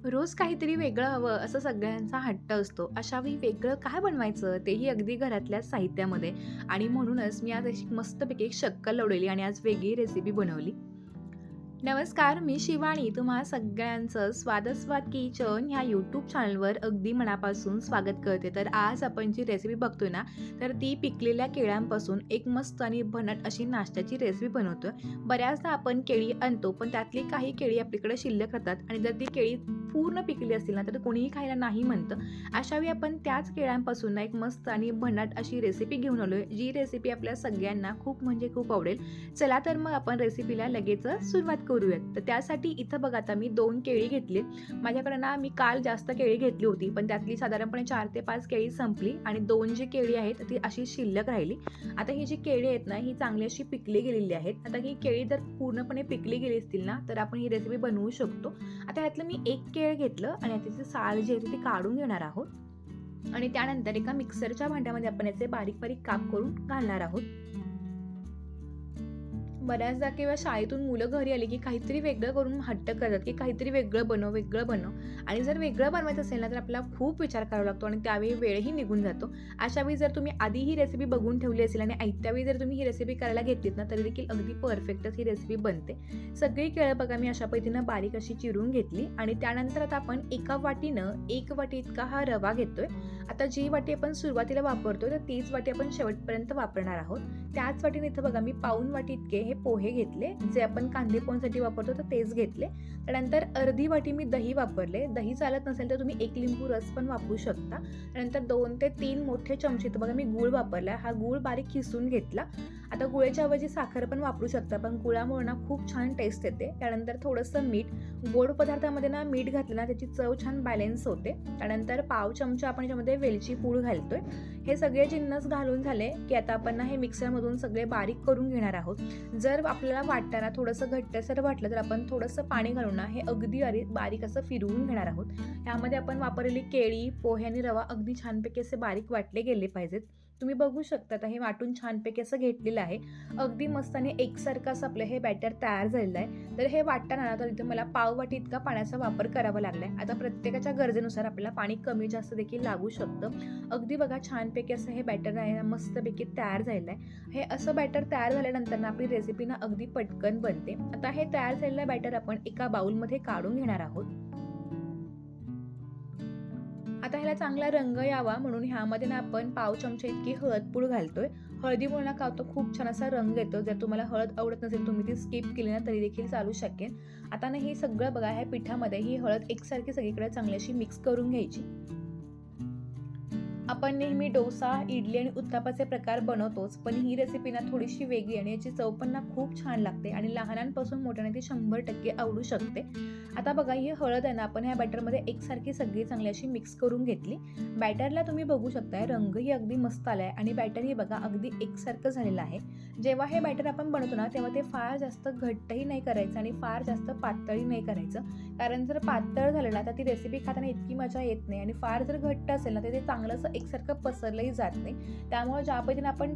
रोज काहीतरी वेगळं हवं असं सगळ्यांचा हट्ट असतो. अशावेळी वेगळं काय बनवायचं तेही अगदी घरातल्या साहित्यामध्ये आणि म्हणूनच मी आज अशी मस्तपैकी एक शक्कल लढवली आणि आज वेगळी रेसिपी बनवली. नमस्कार, मी शिवानी तुम्हा सगळ्यांचं स्वाद किचन ह्या यूट्यूब चॅनलवर अगदी मनापासून स्वागत करते. तर आज आपण जी रेसिपी बघतोय ना, तर ती पिकलेल्या केळ्यांपासून एक मस्त आणि भन्नाट अशी नाश्त्याची रेसिपी बनवतोय. बऱ्याचदा आपण केळी आणतो, पण त्यातली काही केळी आपल्याकडे शिल्लक राहतात आणि जर ती केळी पूर्ण पिकली असतील ना, तर कोणीही खायला नाही म्हणतं. अशावेळी आपण त्याच केळ्यांपासून ना एक मस्त आणि भन्नाट अशी रेसिपी घेऊन आलोय, जी रेसिपी आपल्या सगळ्यांना खूप म्हणजे खूप आवडेल. चला तर मग आपण रेसिपीला लगेचच सुरुवात करूयात. तर त्यासाठी इथं बघा आता मी 2 केळी घेतली. माझ्याकडे ना मी काल जास्त केळी घेतली होती, पण त्यातली साधारणपणे 4 ते 5 केळी संपली आणि 2 जी केळी आहेत ती अशी शिल्लक राहिली. आता ही जी केळी आहेत ना, ही चांगली अशी पिकली गेलेली आहेत. आता ही केळी जर पूर्णपणे पिकली गेली असतील ना, तर आपण ही रेसिपी बनवू शकतो. आता ह्यातलं मी 1 केळ घेतलं आणि त्याची साल जी आहे ती काढून घेणार आहोत आणि त्यानंतर एका मिक्सरच्या भांड्यामध्ये आपण याचे बारीक बारीक काप करून घालणार आहोत. बऱ्याचदा किंवा शाळेतून मुलं घरी आली की काहीतरी वेगळं करून हट्ट करतात की काहीतरी वेगळं बनव, वेगळं बनव. आणि जर वेगळं बनवायचं असेल ना, तर आपल्याला खूप विचार करावा लागतो आणि त्यावेळी वेळही निघून जातो. अशावेळी जर तुम्ही आधी ही रेसिपी बघून ठेवली असेल आणि ऐत्यावेळी जर तुम्ही ही रेसिपी करायला घेतलीत ना, तरी देखील अगदी परफेक्टच ही रेसिपी बनते. सगळी केळं बघा मी अशा पद्धतीनं बारीक अशी चिरून घेतली आणि त्यानंतर आता आपण एका वाटीनं 1 वाटी इतका हा रवा घेतोय. आता जी वाटी आपण सुरुवातीला वापरतोय, तर तीच वाटी आपण शेवटपर्यंत वापरणार आहोत. त्याच वाटीने इथं बघा मी पाऊण वाटी इतके हे पोहे घेतले, जे आपण कांदे पोह्यांसाठी वापरतो तर तेच घेतले. त्यानंतर अर्धी वाटी मी दही वापरले. दही चालत नसेल तर तुम्ही 1 लिंबू रस पण वापरू शकता. त्यानंतर 2 ते 3 मोठे चमचे इथं बघा मी गूळ वापरला. हा गूळ बारीक खिसून घेतला. आता गुळाच्या ऐवजी साखर पण वापरू शकता, पण गुळामुळे ना खूप छान टेस्ट येते. त्यानंतर थोडंसं मीठ. गोड पदार्थामध्ये ना मीठ घातलं ना त्याची चव छान बॅलन्स होते. त्यानंतर पाव चमचा आपण याच्यामध्ये वेलची पूड घालतोय. हे सगळे जिन्नस घालून झाले की आता आपण ना हे मिक्सरमधून सगळे बारीक करून घेणार आहोत. जर आपल्याला वाटताना थोडंसं घट्टसर वाटलं तर आपण थोडंसं पाणी घालून ना हे अगदी बारीक असं फिरवून घेणार आहोत. यामध्ये आपण वापरलेली केळी, पोहे आणि रवा अगदी छानपैकी असे बारीक वाटले गेले पाहिजेत. तुम्ही बघू शकता हे वाटून छानपैकी असं घेतलेलं आहे. अगदी मस्त आणि एकसारखं असं आपलं हे बॅटर तयार झालेलं आहे. तर हे वाटताना ना तर इथे मला पाव वाटी इतका पाण्याचा वापर करावा लागलाय. आता प्रत्येकाच्या गरजेनुसार आपल्याला पाणी कमी जास्त देखील लागू शकतं. अगदी बघा छानपैकी असं हे बॅटर आहे मस्तपैकी तयार झालेलं आहे. हे असं बॅटर तयार झाल्यानंतर ना आपली रेसिपी ना अगदी पटकन बनते. आता हे तयार झालेलं बॅटर आपण एका बाउलमध्ये काढून घेणार आहोत. आता ह्याला चांगला रंग यावा म्हणून ह्यामध्ये ना आपण पाव चमचा इतकी हळदपूड घालतोय. हळदीमुळे ना का होतं खूप छान असा रंग येतो. जर तुम्हाला हळद आवडत नसेल तुम्ही ती स्किप केली ना तरी देखील चालू शकेल. आता ना हे सगळं बघा ह्या पिठामध्ये ही हळद एकसारखी सगळीकडे चांगली अशी मिक्स करून घ्यायची. आपण नेहमी डोसा, इडली आणि उत्तापाचे प्रकार बनवतोच, पण ही रेसिपी ना थोडीशी वेगळी आणि याची चव पण ना खूप छान लागते आणि लहानांपासून मोठ्यांना ती 100% आवडू शकते. आता बघा ही हळद आहे ना आपण ह्या बॅटरमध्ये एकसारखी सगळी चांगली अशी मिक्स करून घेतली. बॅटरला तुम्ही बघू शकताय रंगही अगदी मस्त आलाय आणि बॅटरही बघा अगदी एकसारखं झालेलं आहे. जेव्हा हे बॅटर आपण बनवतो ना तेव्हा ते फार जास्त घट्टही नाही करायचं आणि फार जास्त पातळही नाही करायचं. कारण जर पातळ झालं ना तर ती रेसिपी खाताना इतकी मजा येत नाही आणि फार जर घट्ट असेल ना तर ते चांगलं असं एकसारखं पसरलंही जात नाही. त्यामुळे ज्या पद्धतीने आपण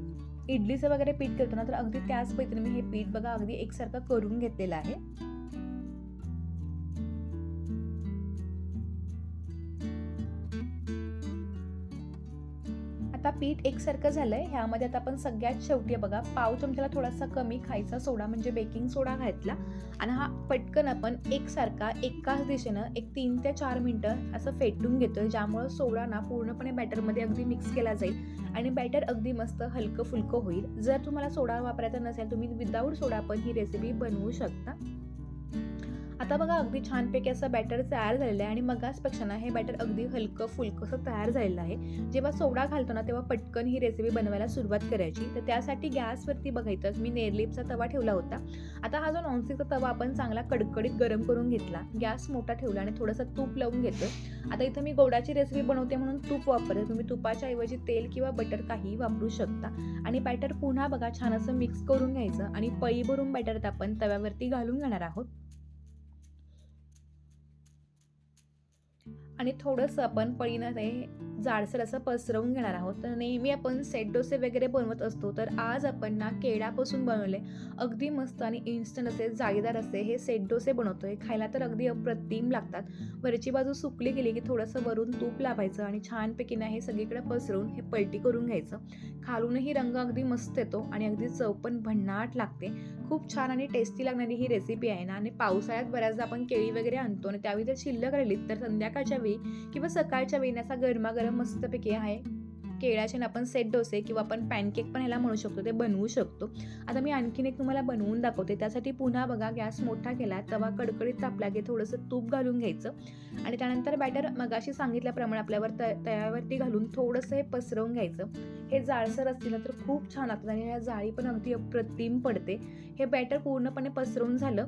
इडलीचं वगैरे पीठ करतो ना तर अगदी त्याच पद्धतीने मी हे पीठ बघा अगदी एकसारखं करून घेतलेलं आहे. आता पीठ एकसारखं झालंय. ह्यामध्ये आता आपण सगळ्यात शेवटी बघा पाव चमच्याला थोडासा कमी खायचा सोडा म्हणजे बेकिंग सोडा घातला आणि हा पटकन आपण एकसारखा एकाच दिशेनं एक 3 ते 4 मिनिटं असं फेटून घेतोय, ज्यामुळे सोडा ना पूर्णपणे बॅटरमध्ये अगदी मिक्स केला जाईल आणि बॅटर अगदी मस्त हलकं फुलकं होईल. जर तुम्हाला सोडा वापरायचा नसेल तुम्ही विदाऊट सोडा पण ही रेसिपी बनवू शकता. आता बघा अगदी छानपैकी असं बॅटर तयार झालेलं आहे आणि मगाचपेक्षा ना हे बॅटर अगदी हलकं फुलकं असं तयार झालेलं आहे. जेव्हा सोडा घालतो ना तेव्हा पटकन ही रेसिपी बनवायला सुरुवात करायची. तर त्यासाठी गॅसवरती बघायचं मी नेरलेपचा तवा ठेवला होता. आता हा जो नॉनस्टिकचा तवा आपण चांगला कडकडीत गरम करून घेतला. गॅस मोठा ठेवला आणि थोडंसं तूप लावून घेतोय. आता इथं मी गोडाची रेसिपी बनवते म्हणून तूप वापरते. तुम्ही तुपाच्या ऐवजी तेल किंवा बटर काहीही वापरू शकता आणि बॅटर पुन्हा बघा छान असं मिक्स करून घ्यायचं आणि पळी भरून बॅटर आपण तव्यावरती घालून घेणार आहोत. आणि थोडंसं आपण पळीनं ते जाडसर असं पसरवून घेणार आहोत. तर नेहमी आपण सेट डोसे वगैरे बनवत असतो, तर आज आपण ना केळापासून बनवले अगदी मस्त आणि इन्स्टंट असे जाळीदार असे हे सेट डोसे बनवतोय. खायला तर अगदी अप्रतिम लागतात. वरची बाजू सुकली गेली की थोडंसं वरून तूप लावायचं आणि छानपैकी ना हे सगळीकडे पसरवून हे पलटी करून घ्यायचं. खालूनही रंग अगदी मस्त येतो आणि अगदी चव पण भन्नाट लागते. खूप छान आणि टेस्टी लागणारी ही रेसिपी आहे ना. आणि पावसाळ्यात बऱ्याचदा आपण केळी वगैरे आणतो आणि त्यावेळी जर शिल्लक राहिलीत तर संध्याकाळच्या वेळी किंवा सकाळच्या वेळी असा गरमागरम मस्तपैकी आहे केळ्याचे ना आपण सेट डोसे किंवा आपण पॅनकेक पण ह्याला म्हणू शकतो, ते बनवू शकतो. आता मी आणखीन एक तुम्हाला बनवून दाखवते. त्यासाठी पुन्हा बघा गॅस मोठा केला, तवा कडकडीत तापला की थोडंसं तूप घालून घ्यायचं आणि त्यानंतर बॅटर मगाशी सांगितल्याप्रमाणे आपल्यावर तव्यावरती घालून थोडंसं हे पसरवून घ्यायचं. हे जाडसर असतील ना तर खूप छान लागतात आणि ह्या जाळी पण अगदी अप्रतिम पडते. हे बॅटर पूर्णपणे पसरवून झालं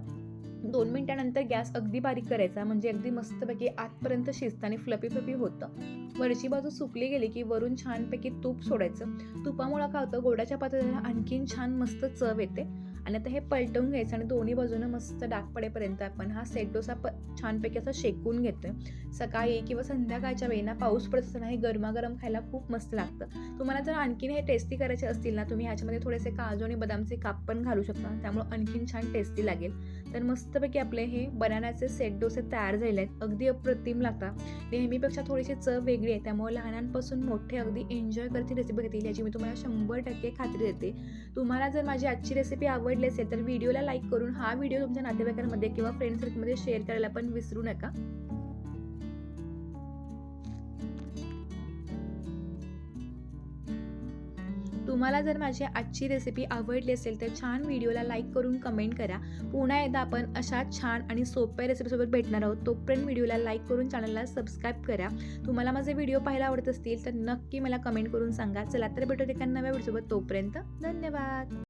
2 मिनिटानंतर गॅस अगदी बारीक करायचा, म्हणजे अगदी मस्तपैकी आतपर्यंत शिजतं आणि फ्लफी होतं. वरची बाजू सुकली गेली की वरून छानपैकी तूप सोडायचं. तुपामुळं काय होतं, गोडाच्या पातेल्याला आणखीन छान मस्त चव येते. आणि आता हे पलटवून घ्यायचं आणि दोन्ही बाजूनं मस्त डाग पडेपर्यंत आपण हा सेट डोसा छानपैकी असं शेकून घेतोय. सकाळी किंवा संध्याकाळच्या वेळी ना पाऊस पडत असताना हे गरमागरम खायला खूप मस्त लागतं. तुम्हाला जर आणखीन हे टेस्टी करायचे असतील ना, तुम्ही ह्याच्यामध्ये थोडेसे काजू आणि बदामचे काप पण घालू शकता, त्यामुळे आणखीन छान टेस्टी लागेल. तर मस्तपैकी आपले हे बनानाचे सेट डोसे तयार झाले आहेत. अगदी अप्रतिम लागतात. नेहमीपेक्षा थोडीशी चव वेगळी आहे, त्यामुळे लहानांपासून मोठे अगदी एन्जॉय करतील रेसिपी घेतील याची मी तुम्हाला 100% खात्री देते. तुम्हाला जर माझी आजची रेसिपी आवडली असेल तर व्हिडिओला लाईक करून हा व्हिडिओ तुमच्या नातेवाईकांमध्ये किंवा फ्रेंड सर्कलमध्ये शेअर करायला पण विसरू नका. तुम्हाला जर माझी आजची रेसिपी आवडली असेल तर छान व्हिडिओला लाईक करून कमेंट करा. पुन्हा एकदा आपण अशा छान आणि सोप्या रेसिपीसोबत भेटणार आहोत. तोपर्यंत व्हिडिओला लाईक करून चॅनलला सबस्क्राईब करा. तुम्हाला माझे व्हिडिओ पाहायला आवडत असतील तर नक्की मला कमेंट करून सांगा. चला तर भेटूया एका नव्या व्हिडिओसोबत. तोपर्यंत धन्यवाद.